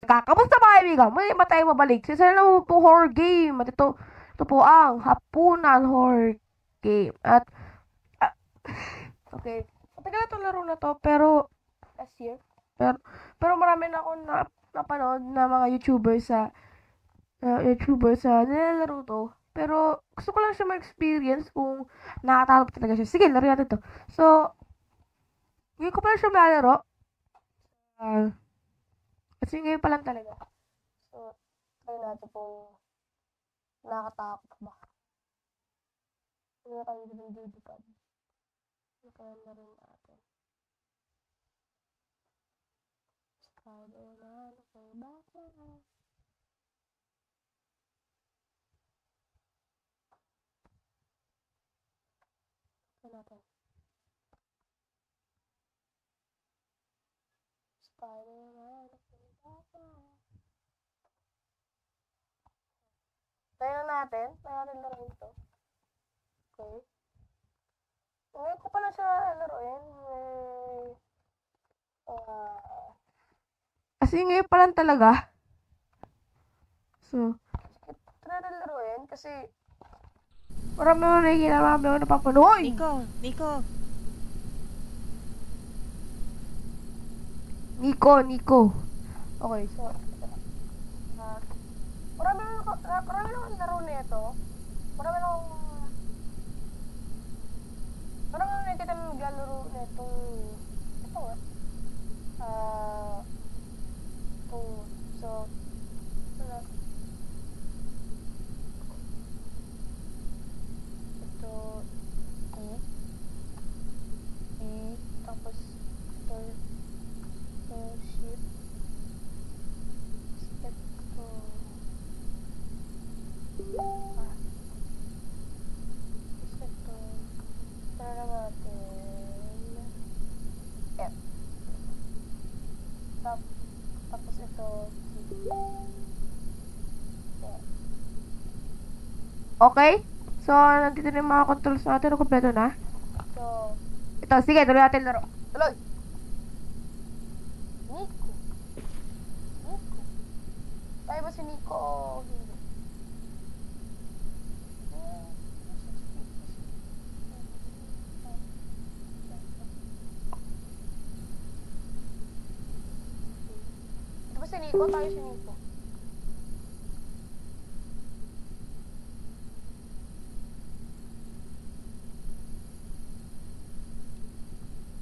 Kamusta mga kaibigan? Muli ba tayo mabalik? Sa na po horror game. At ito po ang Hapunan Horror Game. At, ah, okay. Matagal na itong laro na to, pero, last year. Pero marami na akong napanood na mga YouTubers sa nilalaro to. Pero, gusto ko lang siya ma-experience kung nakatakot talaga siya. Sige, laro natin to. So, ngayon ko pala siya malalaro. Kasi ngayon pa lang talaga. So, try natin kung nakakatakot ba. Hindi tayo din ng dudupad. Kaya na rin natin. Spider-Man, okay, Batman. Try natin. Spider-Man, okay, Batman. Try na natin. Try natin laruin ito. Okay. Ngayon ko pala siya laruin. Kasi ngayon pa lang talaga. So, try na laruin kasi marami mo nakikita, marami mo napapanood. Nico. Okay, so, marami naman laro na ito. Marami naman nakikita ng naglalaro na itong, ito nga. So, ito, tapos, ito, ship, ito, tara natin, F, tapos ito, okay? So, nandito na yung mga controls natin. Kompleto na. So, ito. Sige, tuloy natin laro. Tuloy! Nico. Tayo ba si Nico o hindi? Ito ba si Nico? Tayo si Nico.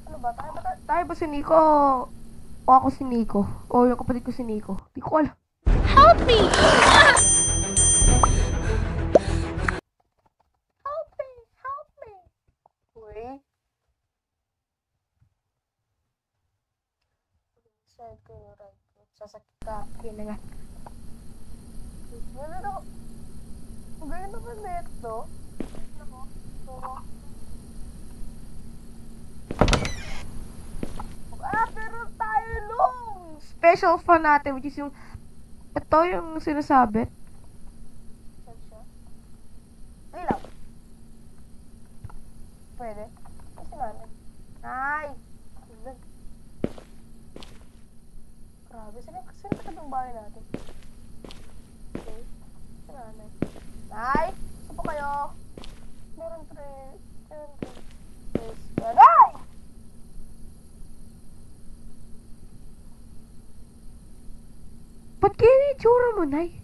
Ano ba? Tayo ba si Nico o ako si Nico? O yung kapatid ko si Nico? Di ko alam. Help me! Help me! Uy. Side ko yung right. Sasakit ka. Okay na nga. Ano? Ang ganda naman neto. Pero tayo nung special fan natin, which is yung ito yung sinasabit. Saan siya? Lilaw. Pwede. Kasi namin. Ay! Grabe. Sino ka bahay natin? Okay. Kasi namin. Ay! Saan po kayo? Meron 3. Ay! Ba't kaya yung itsura mo, Nay?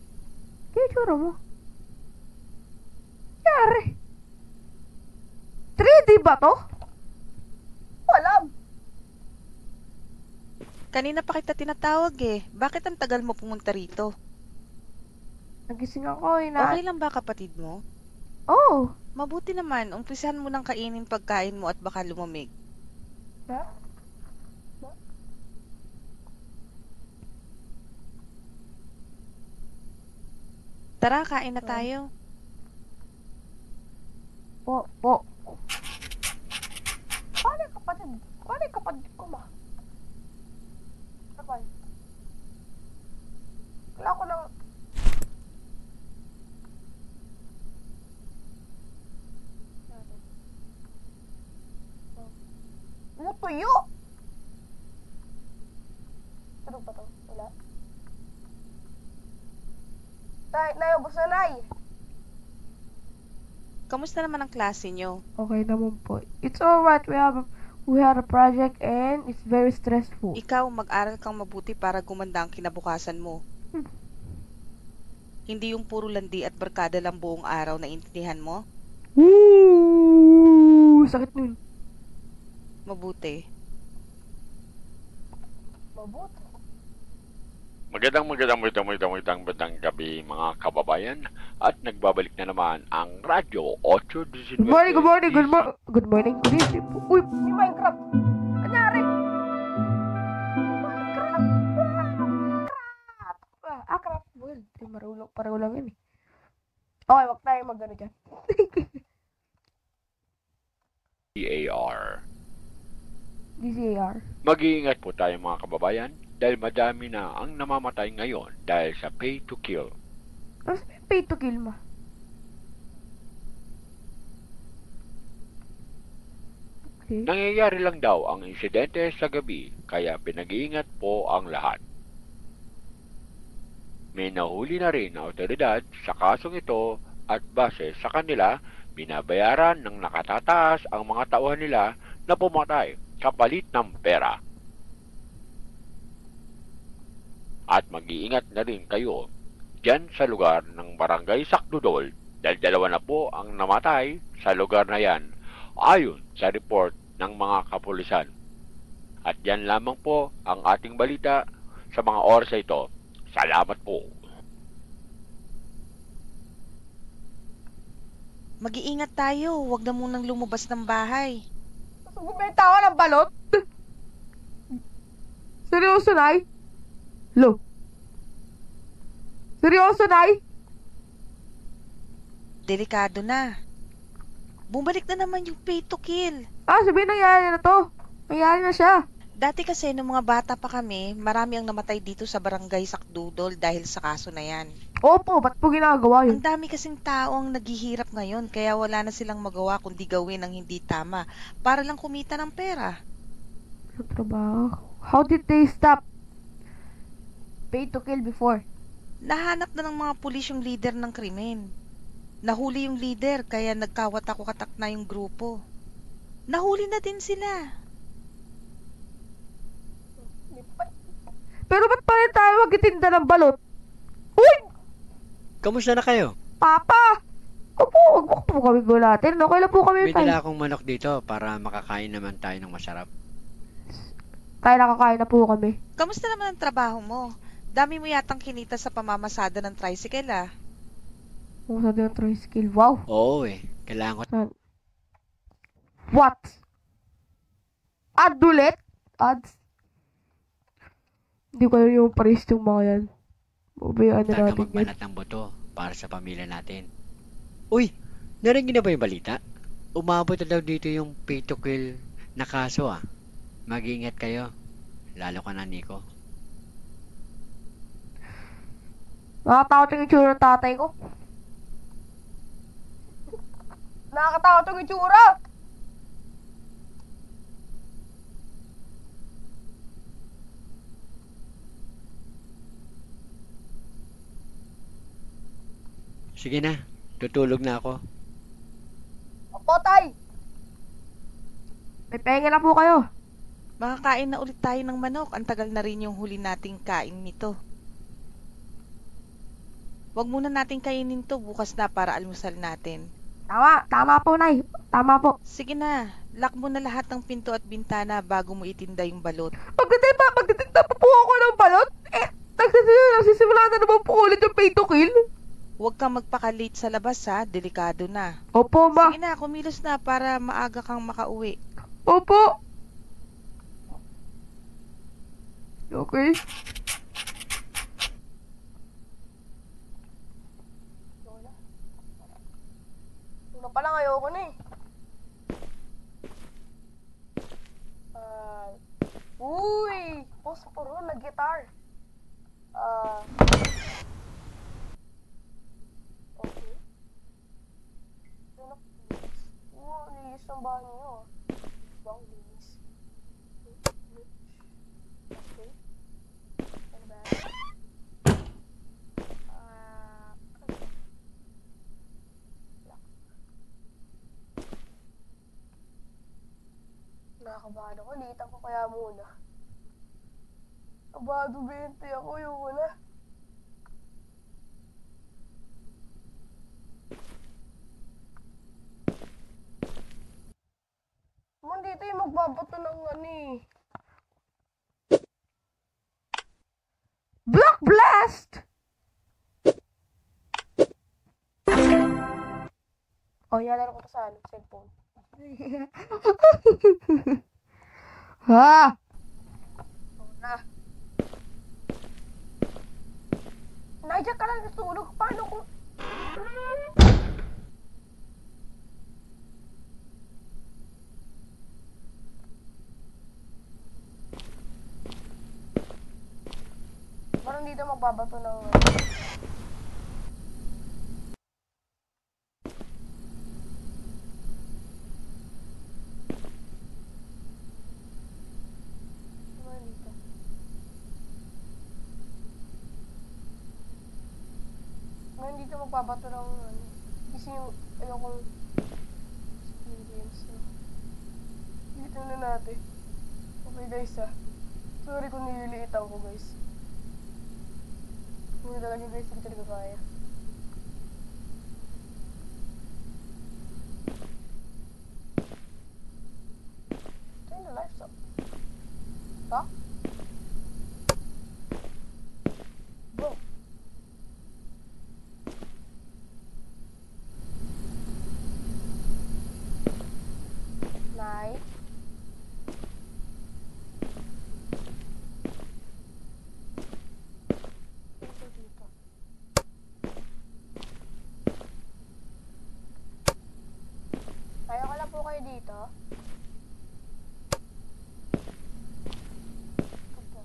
Kaya itsura mo? Yari. 3D ba to? Walam. Kanina pa kita tinatawag eh. Bakit ang tagal mo pumunta rito? Nagising ako Okay lang ba kapatid mo? Oh. Mabuti naman, umpisahan mo ng kainin pagkain mo at baka lumamig. Ha? Tara, kain na tayo. Po. Paano kapatid ko ba? Kapal. Kailangan ko lang... Ano tuyo? Tulog ba to? Wala? Nay, ubos na, Nay. Kamusta naman ang klase nyo? Okay naman po. It's alright. We had a project and it's very stressful. Ikaw, mag-aral kang mabuti para gumanda ang kinabukasan mo. Hmm. Hindi yung puro landi at barkada lang buong araw na intindihan mo? Woo! Sakit nun. Mabuti. Mabuti. Magandang gabi mga kababayan at nagbabalik na naman ang Radyo 819. Good morning. Good evening po. Uy, may Minecraft. Anyari? Craft world. Pareho lang yun eh. Okay, wag tayo mag-ano dyan. DAR. DCAR. Mag-iingat po tayo mga kababayan dahil madami na ang namamatay ngayon dahil sa pay to kill. Ano sabi yung pay to kill mo? Okay. Nangyayari lang daw ang insidente sa gabi kaya pinag-iingat po ang lahat. May nahuli na rin na otoridad sa kasong ito at base sa kanila, binabayaran ng nakatataas ang mga tauhan nila na pumatay kapalit ng pera. At mag-iingat na rin kayo dyan sa lugar ng Barangay Sakdudol dahil 2 na po ang namatay sa lugar na yan ayon sa report ng mga kapulisan. At yan lamang po ang ating balita sa mga oras ito. Salamat po. Mag-iingat tayo, huwag na munang lumabas ng bahay. Bumenta ako ng balot? Seryoso, Nay? Lo? Seryoso, Nay? Delikado na. Bumalik na naman yung pay to kill. Sabihin nangyari na to. Nangyari na siya. Dati kasi nung mga bata pa kami, marami ang namatay dito sa Barangay Sakdudol dahil sa kaso na yan. Opo, ba't po ginagawa yun? Ang dami kasing tao ang naghihirap ngayon kaya wala na silang magawa kundi gawin ang hindi tama para lang kumita ng pera. Sa trabaho. How did they stop pay to kill before? Nahanap na ng mga pulis yung leader ng krimen. Nahuli yung leader kaya nagkawatak-watak na yung grupo. Nahuli na din sila. Pero ba't pa rin tayo magtitinda ng balot? Uy! Kamusta na kayo? Papa! Opo, wag mo po kami gulatin. Okay lang po kami. May dala akong manok dito para makakain naman tayo ng masarap. Kaya nakakain na po kami. Kamusta naman ang trabaho mo? Dami mo yatang kinita sa pamamasada ng tricycle ah. Kung sa din tricycle. Wow. Oo kailangan ko. What? Ad ulit? Ads? Hindi ko alam yung price yung mga yan. Ubayaan na Taka natin yan. magbanat ng boto para sa pamilya natin. Uy! Narinig na ba yung balita? Umabot na daw dito yung pay to kill na kaso ah. Mag-iingat kayo. Lalo ka na, Nico. Nakakatakot yung itsura ng tatay ko. Nakakatakot yung itsura! Sige na, tutulog na ako. Opo, tay! May penga na po kayo. Makakain na ulit tayo ng manok. Ang tagal na rin yung huli nating kain nito. Huwag muna nating kainin to bukas na para almusal natin. Tama po, Nay. Tama po. Sige na, lock mo na lahat ng pinto at bintana bago mo itinda yung balot. Magtitinda pa po ako ng balot? Nagsisimula na naman po ulit yung pay to kill. Huwag kang magpaka-late sa labas ha, delikado na. Opo, ma. Sige na, kumilos na para maaga kang makauwi. Opo. Okay. Una pa lang ayoko na eh. Uy! Posporo na guitar. Okay. Linis ng bahay niyo ah. Bang linis. Okay. And then, Kinakabahan ako. Litan ko kaya muna. Abado 20 ako. Yung wala. Man, dito yung magbabato ng ano eh. Block Blast! Oh, yalan ko to sa ano, cellphone. Ha! Oh, na. Nandiyan ka lang natulog. Paano kung... Parang dito magbabato ng... Parang dito. Parang dito magbabato ng... Kasi yung... Ayokong... Experience. Dito na natin. Okay guys ah. Sorry kung nililiitan ko guys. Hindi talaga guys, hindi talaga kaya. Turn the lights up. Stop. Bro. Night. Dito, dito. Kaya ko lang po kayo dito. Opo.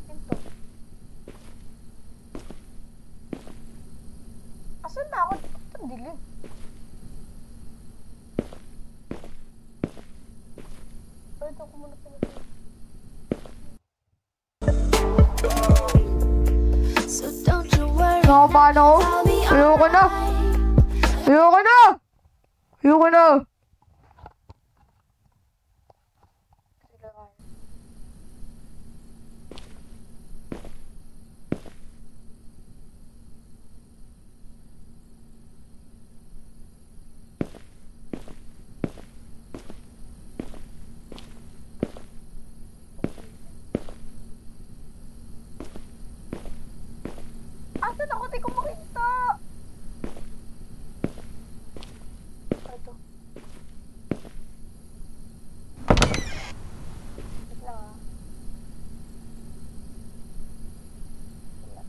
Pinto. Asan na ako? Ang dilim. Pwede ako muna pala. So don't you worry. Nakapaan ako? Ayoko na! Ayoko na! Ayoko na! Asan ako? Di ko makita! Ito. Wait lang ah. Wala.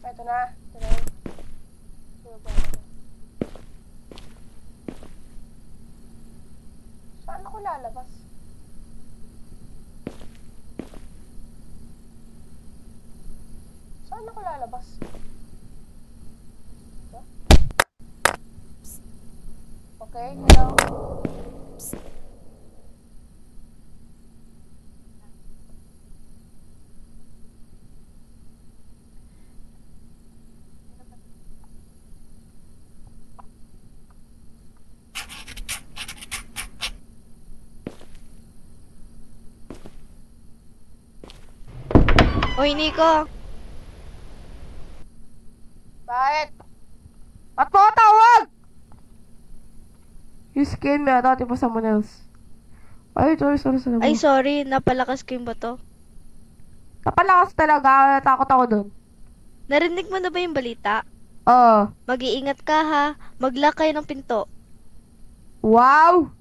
Ito na. Ito na. Sino ba ito? Saan ako lalabas? Saan ako lalabas? Ito? Okay, hello. Uy, Nico. Bakit? Ba't mo ako tawag? You scared me. I thought it was someone else. Ay, sorry. Ay, sorry. Napalakas ko yung bato. Napalakas talaga. Natakot ako dun. Narinig mo na ba yung balita? Oh. Mag-iingat ka ha. Mag-lock kayo ng pinto. Wow!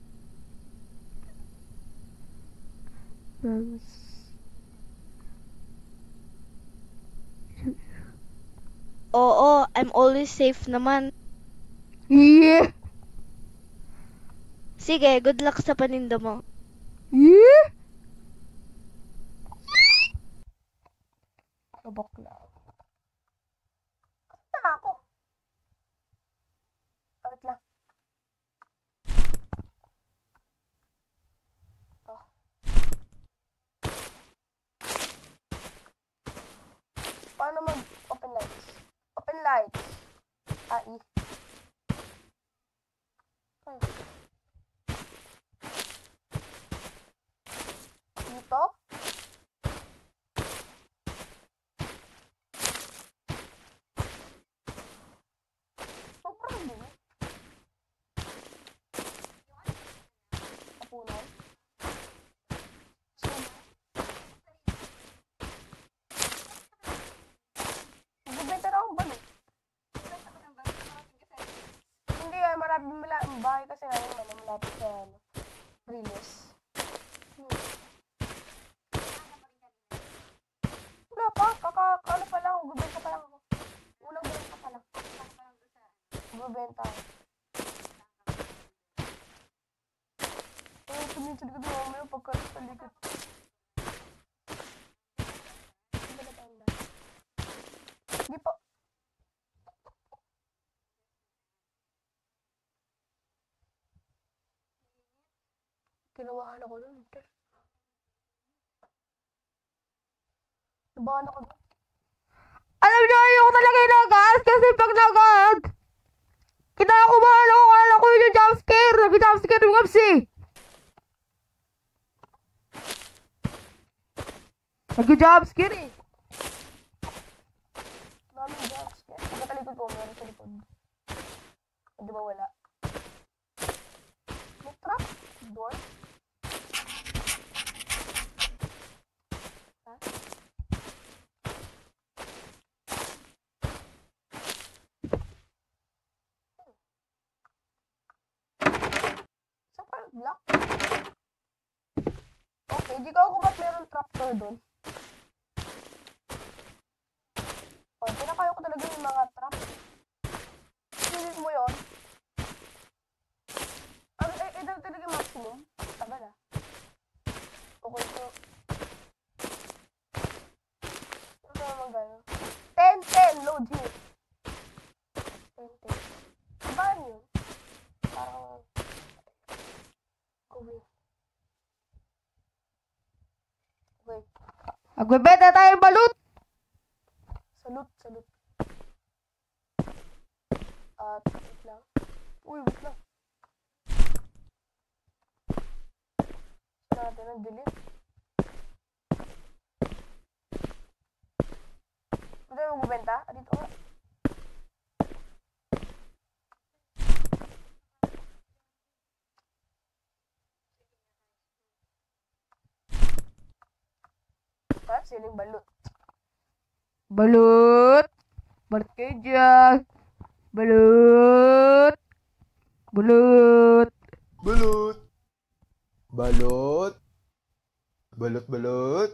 Oo, I'm always safe naman. Yeah! Sige, good luck sa paninda mo. Yeah! Kabakla. Saan ako? Wait lang. Oh. Paano mag-open lights? Open lights. AI. Ay. Dito? Sobrang din. Kapunan. Magbibenta na akong balot. Hindi, maraming bahay kasi namin malapit sa Riles. Wala pa, ano pa lang, magbibenta pa lang ako. Unang benta pa lang. Magbibenta ako. Tumingin sa likod mo, mamaya pagka sa likod. Hindi po. Kinawahan ako nun. Nabahan ako nun. Alam niyo, ayoko talaga yung nagas kasi pag nagas, kinakumahan ako, kala ko yung jumpscare. Nag-jumpscare yung kapsi. Nag-jumpscare eh. Daming jumpscare. Pagkatalikod ko, meron sa likod. Di ba wala? May trap? Door? Ha? Saan pa block? Okay, di ko ako ba't meron trapdoor doon? Oh, pinakayo ko talaga yung mga trap. Pilit mo yun. Daw talaga maximum. Tagal ah. Okay, so. Ano naman gano'n? 10, load here. 10. Saan yun? Parang. Okay. Okay. Magbebenta tayong balut! Salute. Wait lang. Uy, wait lang. Natin ang delete. Ito yung magbenta? Dito nga. Sino yung balut? Balut kayo dyan. Balut Balot. Balut kayo dyan.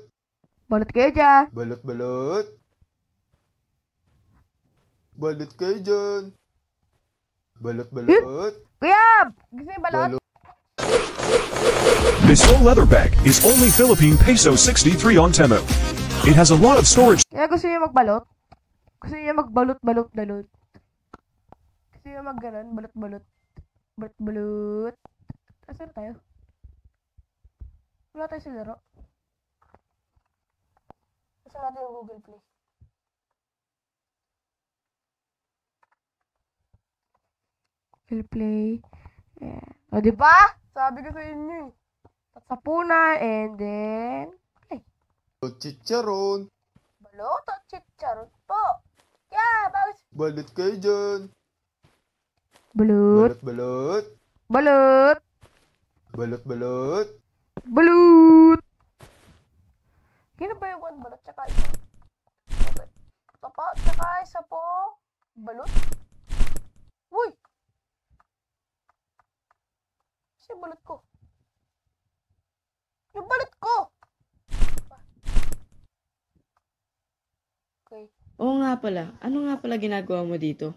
Balot kayo dyan. Balot. Kuya! Gusto yung balot? This full leather bag is only Philippine peso 63 on Temu. It has a lot of storage. Kaya gusto niyo magbalot? Gusto niyo magbalot? Gusto niyo magganon? Balot. Asan na tayo? Wala tayo sa laro. Asan natin yung Google Play? Google Play. Yeah. O, diba? Sabi ko sa inyo eh. Tatsapunan and then... Chicharon. Balot at chicharon po. Yeah, bagus. Balot kayo dyan. Balot. Kino ba yung one balot? Tsaka isa. Okay. Ito po, tsaka isa po. Balot. nga pala, ano nga pala ginagawa mo dito?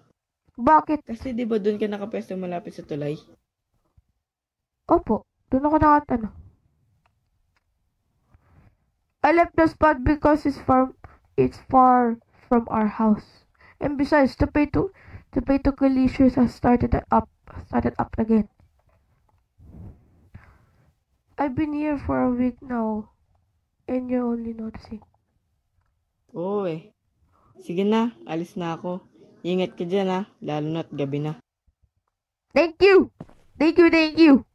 Bakit? Kasi di ba doon ka nakapwesto malapit sa tulay? Opo, doon ako nakatano. I left the spot because it's far from our house. And besides, the pay to collisions has started up again. I've been here for a week now, and you're only noticing. Oo eh. Sige na, alis na ako. Ingat ka dyan ha, lalo na't gabi na. Thank you! Thank you, thank you!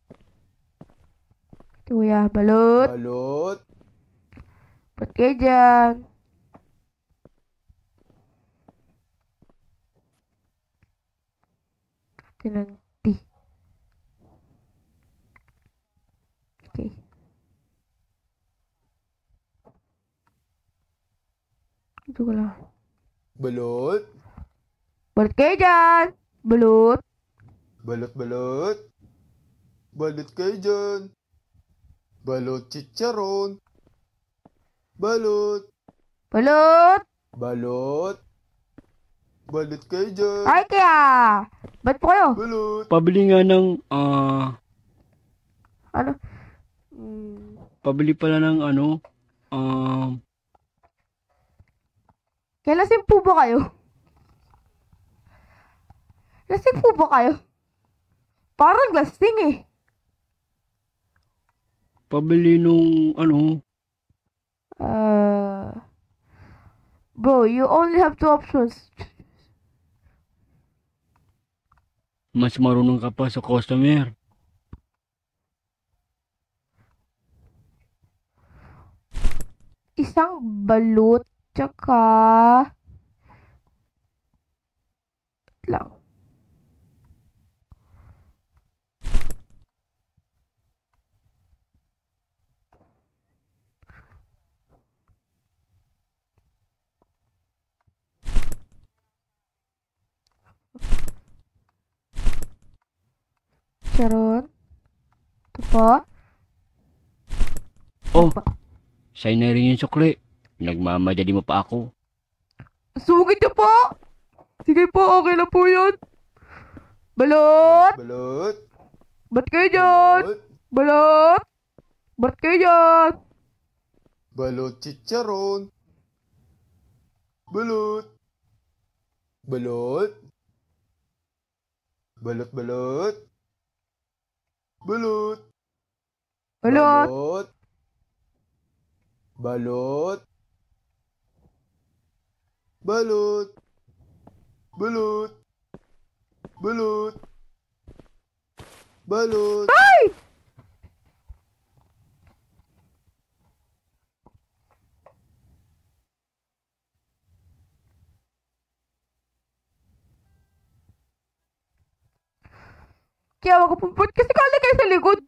Kuya, balot! Balot. Ba't kayo dyan? Tinang tea. Okay. Ito ko lang. Balot. Ba't kayo dyan? Balot! Balot, balot. Balot kayo dyan. Balot chicharon. Balot. Balot! Balot. Balot kayo dyan. Ay kaya! Ba't po kayo? Balot. Pabili nga ng, Ano? pabili pala ng Kaya lasing po ba kayo? Lasing po ba kayo? Parang lasing eh. pabili nung, Bro, you only have two options. mas marunong ka pa sa customer. Isang balut, tsaka... lang. Charon. Ito po. Oh, sa'yo na rin yung sukli. Nagmamadali mo pa ako. Sugid niyo po! Sige po, okay na po yun. Balot! Balot. Ba't kayo dyan? Balot. Balot! Ba't kayo dyan? Balot chicharon. Balot. Balot. Balot, balot. Balot. Balot! Balot. Balot. Balot. Balot. Balot. Ay! Kaya wag ko pumput kasi kala kayo sa likod.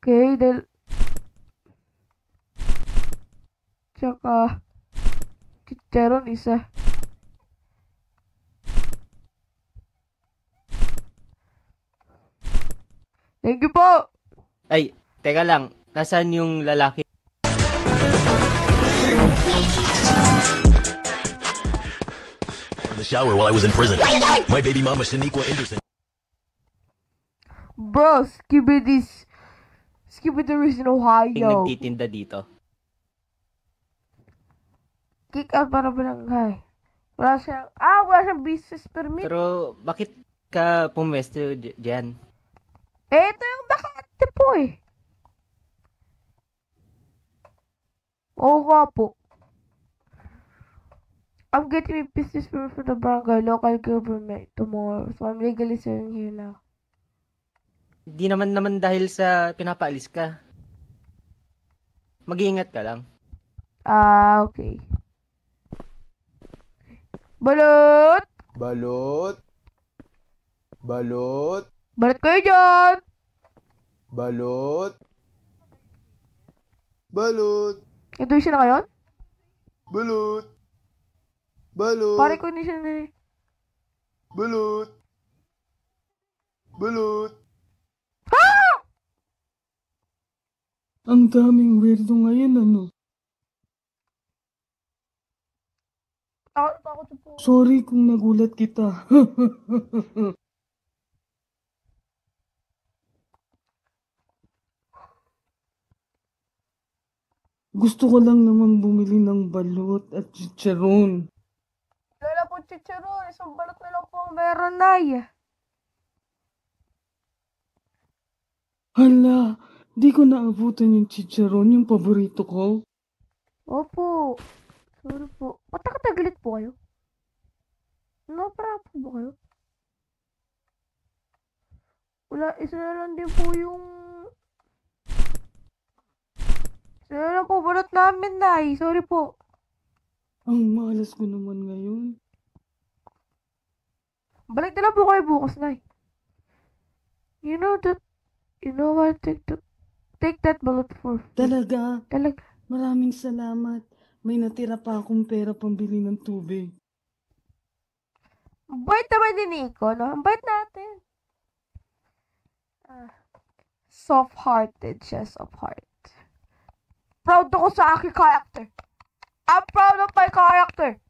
Okay, dahil... Tsaka... Chicharon isa. Thank you po! Ay, teka lang. Nasaan yung lalaki? The shower while I was in prison. My baby mama, Shaniqua Anderson. Bro, Skibidi in Yung Ohio. nagtitinda dito. Kick out para barangay. Wala siyang business permit. Pero bakit ka pumwesto dyan? Ito yung Makati po eh. Oo nga po. I'm getting a business permit from the barangay local government tomorrow. So I'm legally serving here now. Di naman dahil sa pinapaalis ka. Mag-iingat ka lang. Okay. Balot! Balot. Balot. Balot kayo dyan! Balot. Balot. Ito siya na ngayon? Balot. Balot. Pare ko hindi siya na Balot. Balot. Ang daming weirdo ngayon ano. Takot po. Sorry kung nagulat kita. Gusto ko lang naman bumili ng balot at chicharon. Wala po chicharon. Isang balot na lang po ang meron, Nay. Hala, di ko naabutan yung chicharon, yung paborito ko. Opo. Sorry po. Ba't nakatagalit po kayo? Napara po ba kayo? Wala, isa na lang din po yung... Isa na lang po, balot namin, Nay. Sorry po. Ang malas ko naman ngayon. Balik na lang po kayo bukas, Nay. You know what? Take that balot for free. Talaga? Talaga. Maraming salamat. May natira pa akong pera pambili ng tubig. Ang bait naman ni Nico, no? Ang bait natin. Soft-hearted siya, soft-heart. Proud ako sa aking character. I'm proud of my character.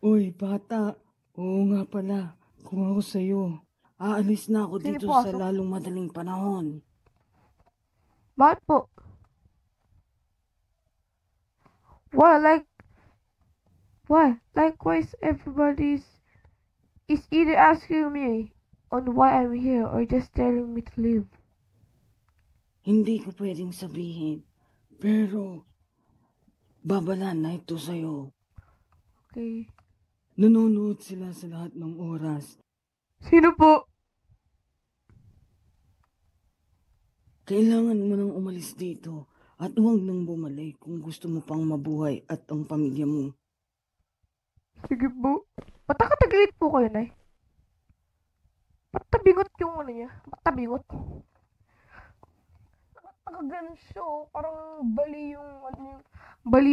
Uy, bata. Oo nga pala. Kung ako sa'yo, aalis na ako Sino dito po, sa aso? lalong madaling panahon. Bakit po? Why? Likewise, everybody's is either asking me on why I'm here or just telling me to leave. Hindi ko pwedeng sabihin. Pero, babala na ito sa'yo. Okay. Nanonood sila sa lahat ng oras. Sino po? Kailangan mo nang umalis dito at huwag nang bumalik kung gusto mo pang mabuhay at ang pamilya mo. Sige po. Ba't nakatagilit po kayo, Nay? Ba't tabingot yung ano niya? Ba't tabingot? Nakaganon siya, oh. Parang bali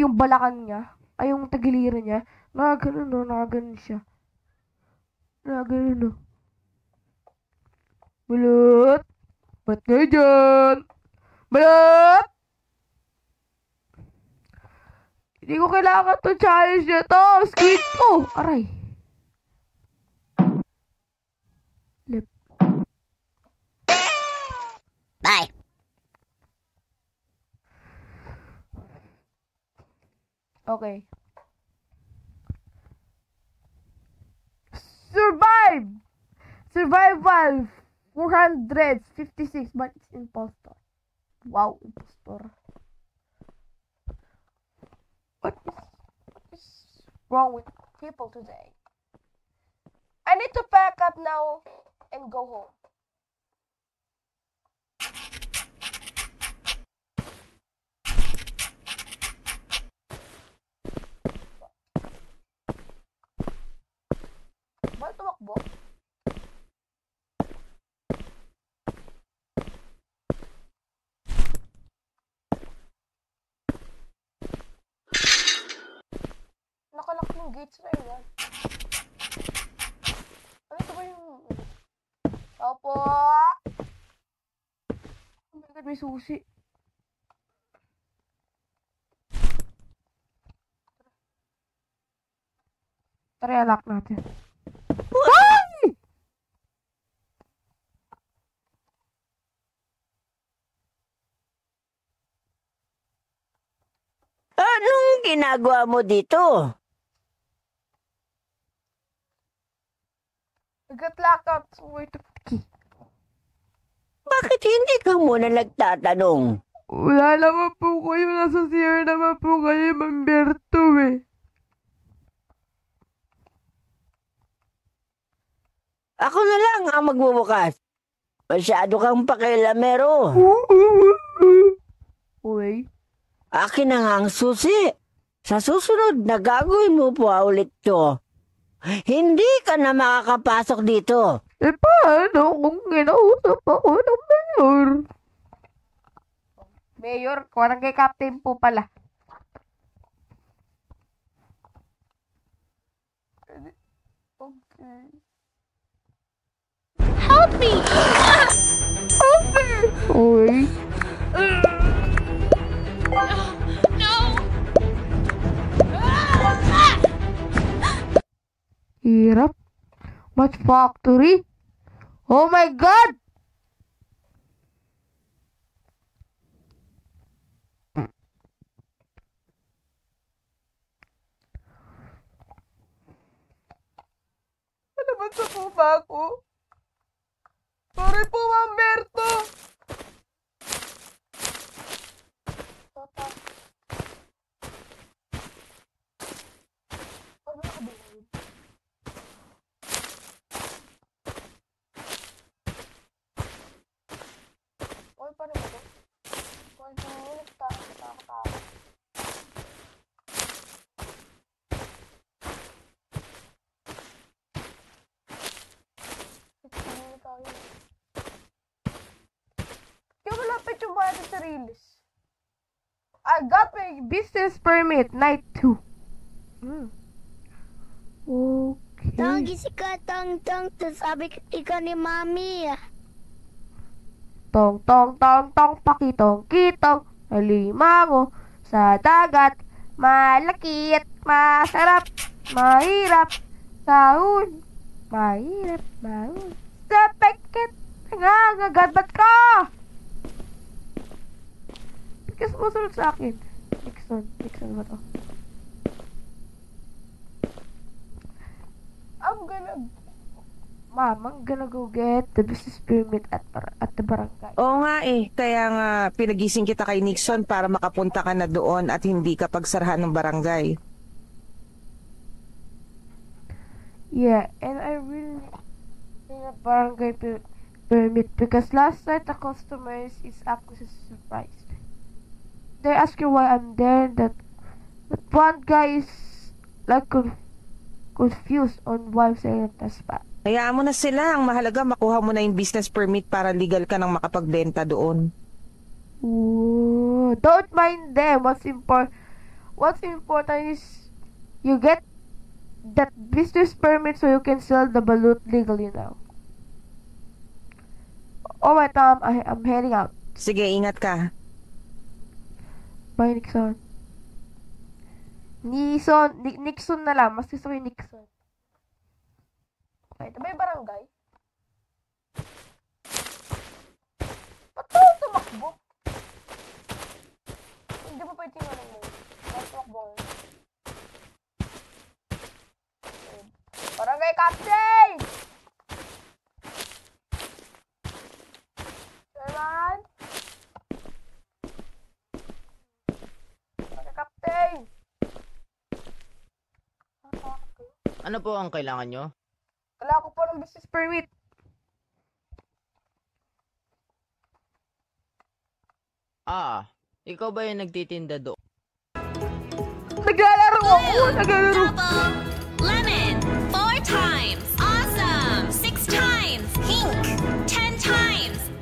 yung balakan niya. Ay, yung tagiliran niya. Nakaganon, no? Nakaganon siya. Nakaganon, no? Balot! Ba't kayo dyan? Balot! Hindi ko kailangan to challenge na to. Skip ko. Aray. Lip. Bye. Okay. Survival 456, but it's impostor. Wow, impostor. What is wrong with people today? I need to pack up now and go home. Ba't tumakbo? Nakalak yung gates na yun. Ano ito ba yung... Opo! Oh my God, may susi. Tara, lock natin. Ay! Anong ginagawa mo dito? I got lockout, so where to key? Bakit hindi ka muna nagtatanong? Wala naman po kayo. Nasa CR naman po kayo, Mamberto eh. Ako na lang ang magbubukas. Masyado kang pakialamero. Uy. Akin na nga ang susi. Sa susunod na gagawin mo pa ulit to. Hindi ka na makakapasok dito. Eh paano kung kinausap ako ng mayor? Mayor, barangay captain po pala. Okay. Help me! Help me! Uy. No! Mahirap. Match Factory. Oh my God! Ano ba sa po ba ako? Sorry po, Ma'am Berto! Oy, paano ba ito? Oy, nagtakot. Kaya malapit yung bayad sa sarilis. I got my business permit, night 2. Okay. Tong, gisi ka, tong, sabi ikaw ni Mami. Tong, pakitong, kitong, alimango, sa dagat, malakit, masarap, mahirap, sahun, mahirap, mahirap, sa peket, nangangagat ka! Kasi musunod sa akin. Nixon ba to? I'm gonna go get the business permit at the barangay. Oo nga kaya nga pinagising kita kay Nixon para makapunta ka na doon at hindi ka pagsarahan ng barangay. Yeah, and I really need a barangay permit because last night the customers is actually surprised. They ask you why I'm there, that one guy is like confused on why I'm saying that's bad. Hayaan mo na sila. Ang mahalaga makuha mo na yung business permit para legal ka nang makapagbenta doon. Ooh, don't mind them. What's important is you get that business permit so you can sell the balut legally now. Alright, I'm heading out. Sige, ingat ka. Bye, Nixon. Nixon na lang. Mas gusto ko yung Nixon. Okay, ito ba yung barangay? Ba't tayo tumakbo? Hindi pa pwede tingnan mo. Ba't tumakbo? Okay. Barangay Captain! Kailan? Barangay Captain! Ano po ang kailangan nyo? Kailangan ko po ng business permit. Ikaw ba yung nagtitinda doon? Naglalaro ako! Naglalaro! Lemon! 4 times! Awesome! 6 times! Pink! 10 times!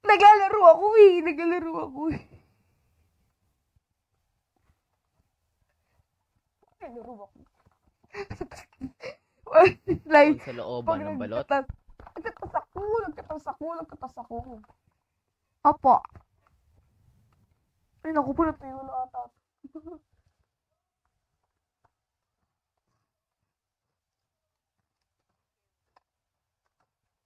Naglalaro ako eh! Naglalaro ako. Like, sa looban ng balot? Nagkatas ako. Opo. Ay, naku po, natayo na ata.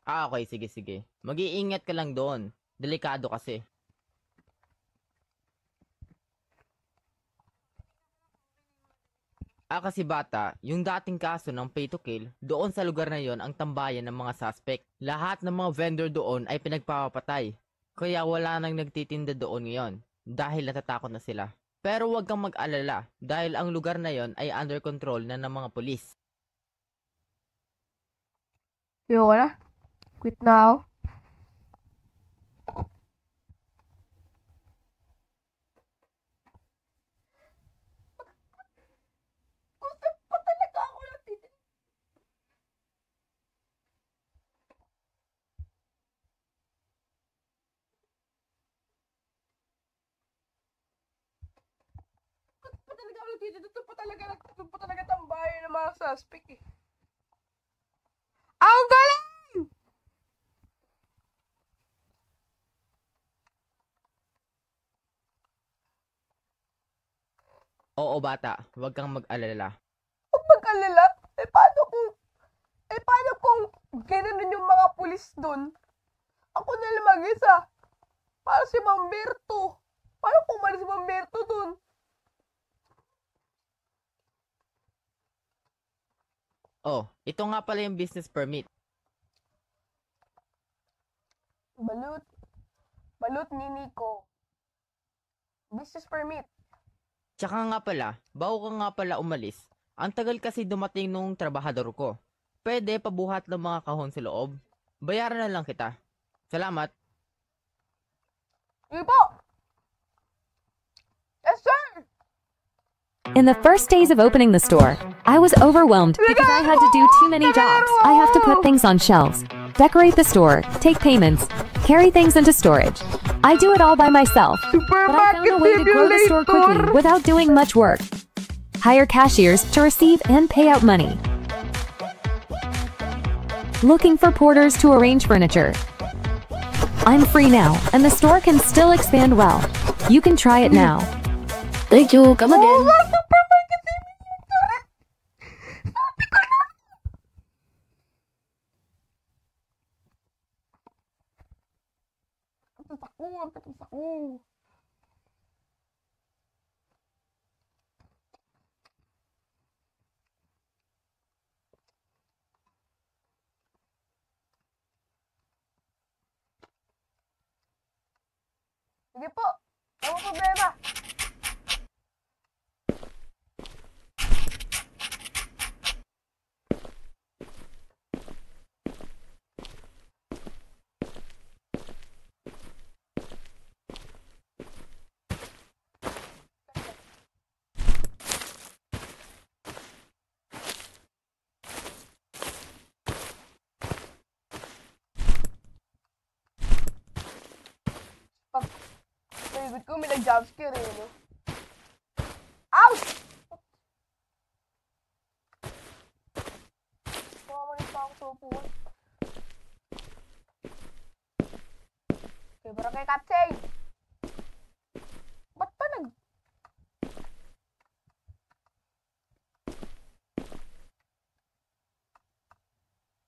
Okay, sige. Mag-iingat ka lang doon. Delikado kasi. Kasi bata, yung dating kaso ng pay to kill, doon sa lugar na yon ang tambayan ng mga suspect. Lahat ng mga vendor doon ay pinagpapatay. Kaya wala nang nagtitinda doon ngayon, dahil natatakot na sila. Pero huwag kang mag-alala, dahil ang lugar na yon ay under control na ng mga pulis. Ayoko na. Quit now. Doon pa talaga tambayan ng mga suspect eh. Ang galing! Oo bata, huwag kang mag-alala. mag-alala. Paano kung gano'n yung mga pulis dun? Ako na lang mag-isa. Para si Mamberto. Paano kung malis si Mamberto dun? Oh, ito nga pala yung business permit. Balut ni Nico. Business permit. Tsaka nga pala, bago ka nga pala umalis, ang tagal kasi dumating nung trabahador ko. Pwede pabuhat ng mga kahon sa loob. Bayaran na lang kita. Salamat. Ipo! Yes, sir! In the first days of opening the store, I was overwhelmed because I had to do too many jobs. I have to put things on shelves, decorate the store, take payments, carry things into storage. I do it all by myself, but I found a way to grow the store quickly without doing much work. Hire cashiers to receive and pay out money. Looking for porters to arrange furniture. I'm free now, and the store can still expand well. You can try it now. Thank you. Come again. Ako. Sige po. Ano problema? Favorite ko, may nag-jumpscare eh, no? Ouch! Mamalit pa ako sa upuan. Okay, barangay captain! Ba't pa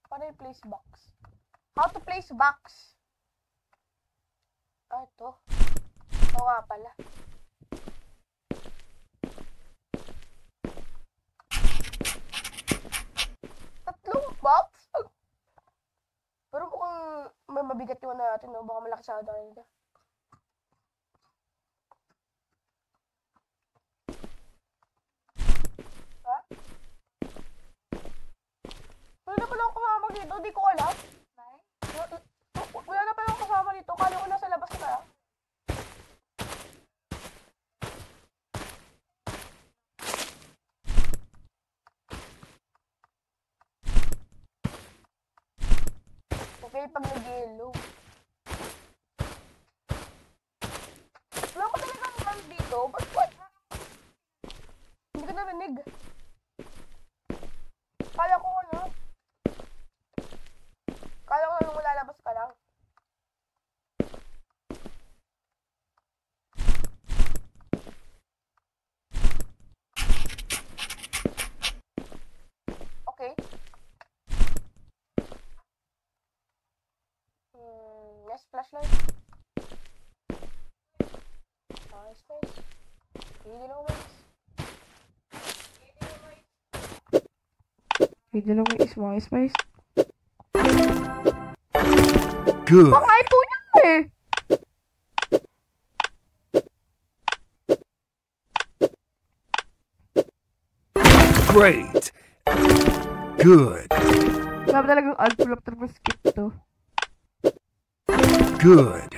Paano yung place box? How to place box? Ah, ito. Oo nga pala. Tatlong box? Pero mukhang may mabigat yung natin, no? Baka malaki sa dahil na. Ha? Wala na pala akong kasama dito, di ko alam. Wala na pala akong kasama dito, kala ko nasa labas na. Okay, pag nag-yellow. Wala ko talagang alam dito. Ba't what? Hindi ko narinig. Kala ko nung lalabas ka lang. Okay. Yes, flashlight. Space. Hindi lang mais. Hindi lang mais, space. Good. Pakain po niya eh. Great. Good. Sabi talagang unpull up talagang skip to. Good.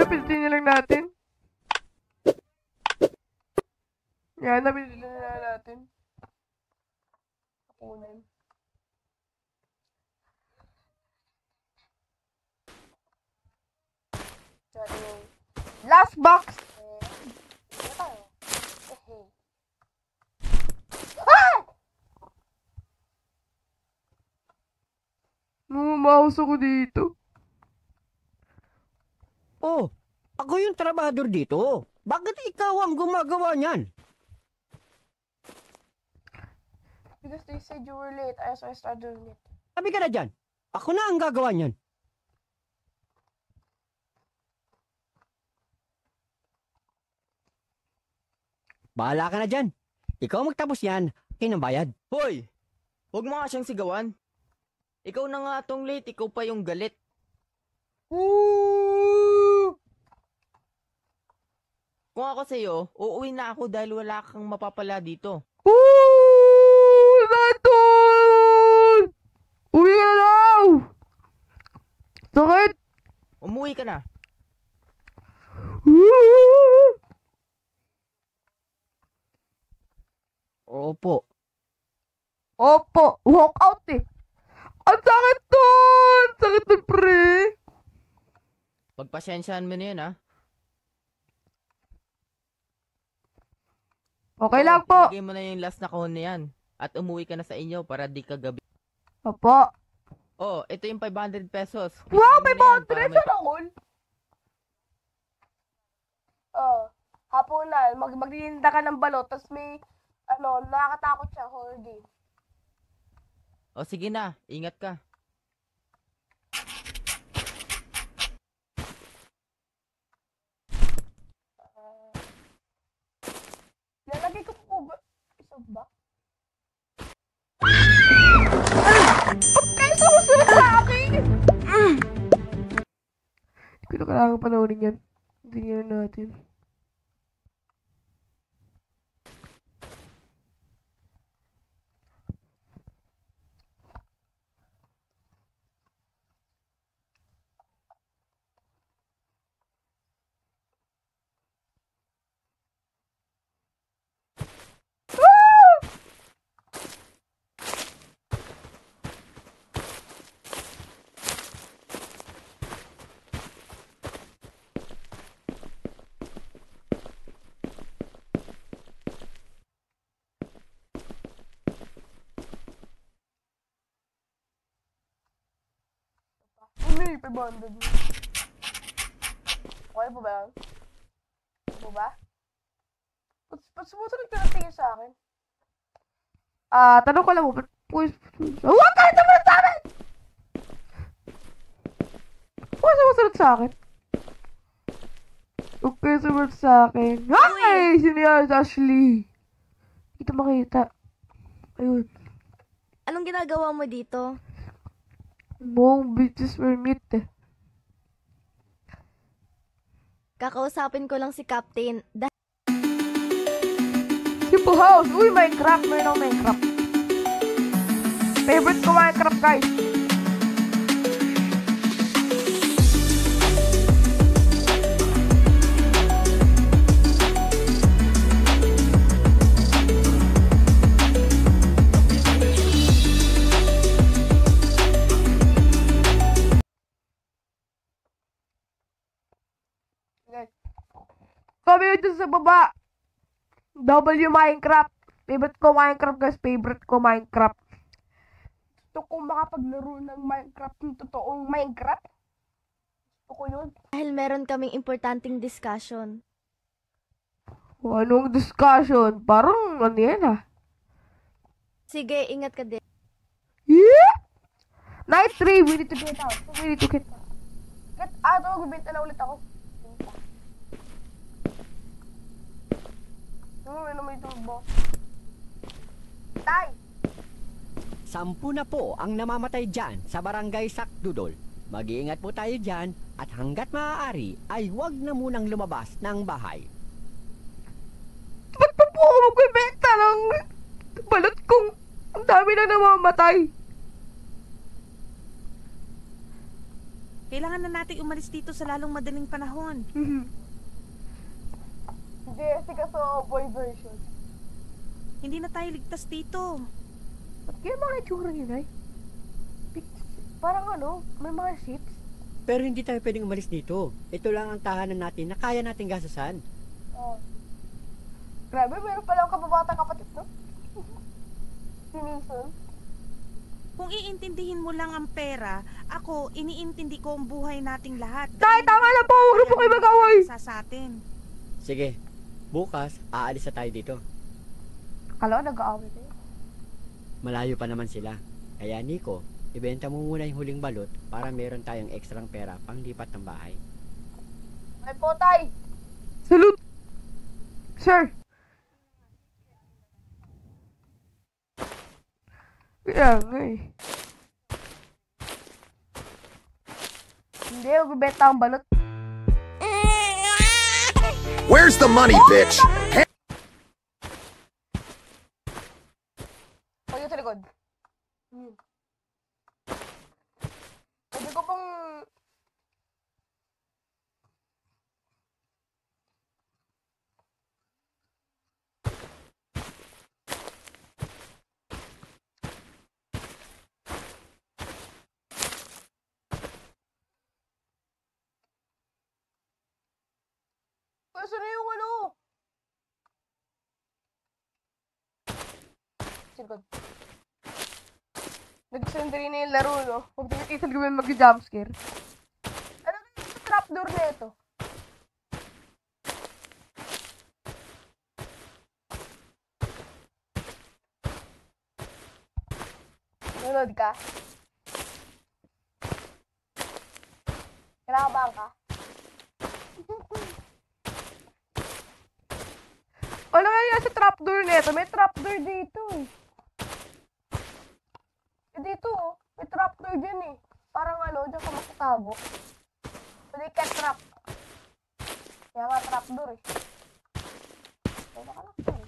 Pindutin niya lang natin. Yan, pindutin na natin. Kapunan. Last box! Mouse ako dito. Oh, ako yung trabahador dito. Bakit ikaw ang gumagawa niyan? Because they said you were late, so I started doing it. Sabi ka na dyan. Ako na ang gagawa niyan. Bahala ka na dyan. Ikaw magtapos yan, kinambayad. Hoy! Huwag mo nga siyang sigawan. Ikaw na nga tong late, ikaw pa yung galit. Kung ako sa'yo, uuwi na ako dahil wala kang mapapala dito. Natun! Uwi ka na daw! Sakit! Umuwi ka na. Opo. Opo, walk out eh. Ang sakit doon! Sakit doon, pre! Pagpasyensyahan mo na yun, ha? Okay lang po. Ilagay mo na yung last na kahon na yan. At umuwi ka na sa inyo para di ka gabi. Opo. Oh, ito yung 500 pesos. Wow, Ibigay mo na yan 500 para sa nakon? Oh, hapunan. Magtitinda ka ng balot, tapos may, nakakatakot siya, horror game. O sige na, ingat ka. Lalagay ko po ba? Isa ba? Ba't kayo sumusunod sa akin? Hindi ko na kailangan panoorin yan. Hindi nyo natin. May 500 mo. Okay po ba yan? Okay po ba? Ba't sumusunod ka na tingin sa akin? Tanong ko lang mo, ba't huwag ka naman sa akin! Huwag sumusunod sa akin. Huwag kayo sumunod sa akin. Ay! Sino yan? Ashley. Dito makita. Ayun. Anong ginagawa mo dito? Mong bitches permit eh. Kakausapin ko lang si Captain. Simple house! Uy, Minecraft! Meron akong Minecraft. Favorite ko Minecraft, guys. Comment dyan sa baba. W Minecraft. Favorite ko Minecraft, guys. Favorite ko Minecraft. Gusto kong makapaglaro ng Minecraft, yung totoong Minecraft. Gusto ko yun. Dahil meron kaming importanteng discussion. Anong discussion? Parang ano yan ah. Sige, ingat ka din. Yeah! Night 3, we need to get out. We need to get out. Get out, magbibenta na ulit ako. Ano may turbo? Tay! 10 na po ang namamatay dyan sa barangay Sakdudol. Mag-iingat po tayo dyan at hanggat maaari ay huwag na munang lumabas ng bahay. Ba't pa po ako magbibenta ng balot kong ang dami na namamatay? Kailangan na natin umalis dito sa lalong madaling panahon. Jessica boy version. Hindi na tayo ligtas dito. Ba't kaya mga itsura yun ay? Parang may mga ships. Pero hindi tayo pwedeng umalis dito. Ito lang ang tahanan natin na kaya nating gasasan. Oh. Grabe, meron palang kababata kapatid, no? Si Mason. Kung iintindihin mo lang ang pera, ako, iniintindi ko ang buhay nating lahat. Tay, tama na po! Huwag na po kayo mag-away! Sa atin. Sige, bukas aalis na tayo dito. Kala ko nag-aaway kayo. Malayo pa naman sila. Kaya Nico, ibenta mo muna yung huling balot para meron tayong ekstrang pera pang lipat ng bahay. Ay po, tay! Salute! Sir! Kaya nga eh. Hindi, magbibenta ang balot. Where's the money, bitch? Pagyo sa likod. Pwede ko pong... Kasi na yung ano? Sigod. Nag-sundari na yung laro, no? Huwag tinitisal kami mag-jumpscare. Ano yung trapdoor na ito? Nanonood ka? Kinakabahan ka? Ano kaya sa trapdoor nito? May trapdoor dito eh. Dito oh. May trapdoor dyan eh. Parang ano, dyan ka makatago. Pwede ka trap. Kaya nga trapdoor eh. Ay, nakalak pa eh.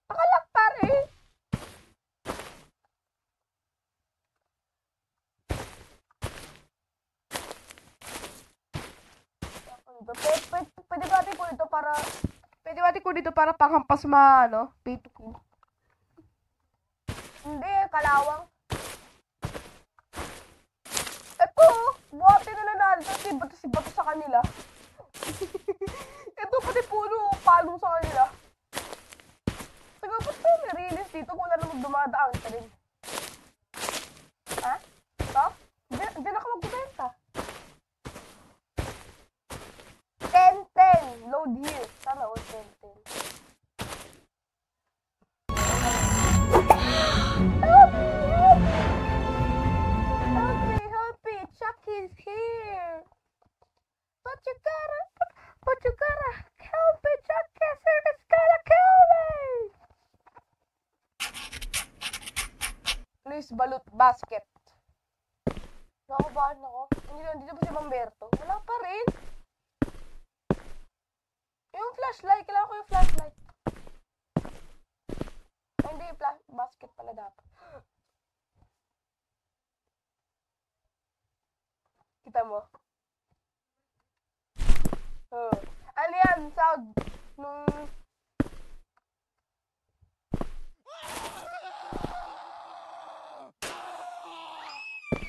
Nakalak pa rin! Pwede ba natin ko ito para... Pwede ba natin ko dito para panghampas ano? Pay to kill. Hindi, kalawang. Ito, buhati na nanalo. Si bato sa kanila. Ito, pati puno, palong sa kanila. Taga, ba't tayo may-release dito kung wala namang dumadaan ka rin? Ha? Ito? Diyan ako magbibenta. 10-10. Load here. Sana all 10-10. Help me. Chucky's here. But you gotta help me. Chucky is gonna kill me. Please, balut basket. Nakabahan ako. Nandito ba si Bamberto? Wala pa rin. Yung flashlight, kailangan ko yung flashlight. Ay, hindi, basket pala dapat. Kita mo? Ano yan? Sound nung...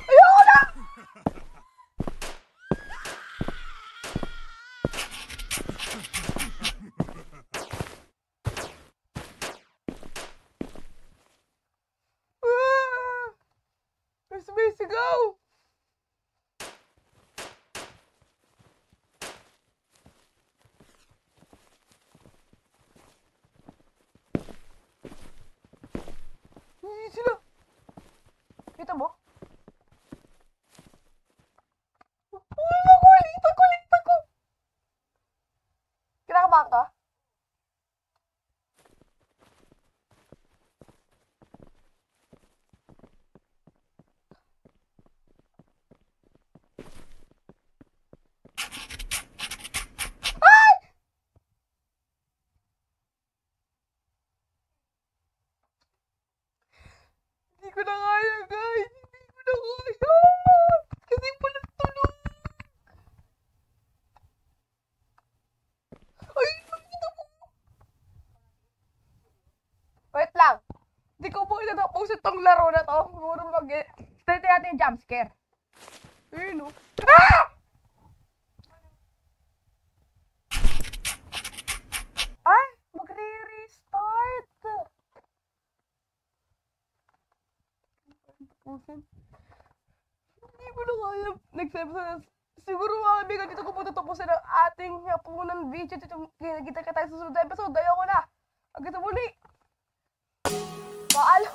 Ayoko na! Where's the base to go? Hindi sila. Kita mo? Uy, nakita ko. Kinakabahan ka? Hindi ko na kaya, guys. Hindi ko na kaya. Kasi pala tulog. Ay, nakita mo. Wait lang. Hindi ko po itatapos itong laro na to. Siguro start natin yung jumpscare. Ayun o. Ah! Ay, magre-restart. Hindi mo na kaya. Next episode, siguro mga kaibigan, dito ko po tatapusin ang ating hapunan video. Kita ka tayo sa susunod na episode. Ayoko na. Hanggang sa muli. Paalam.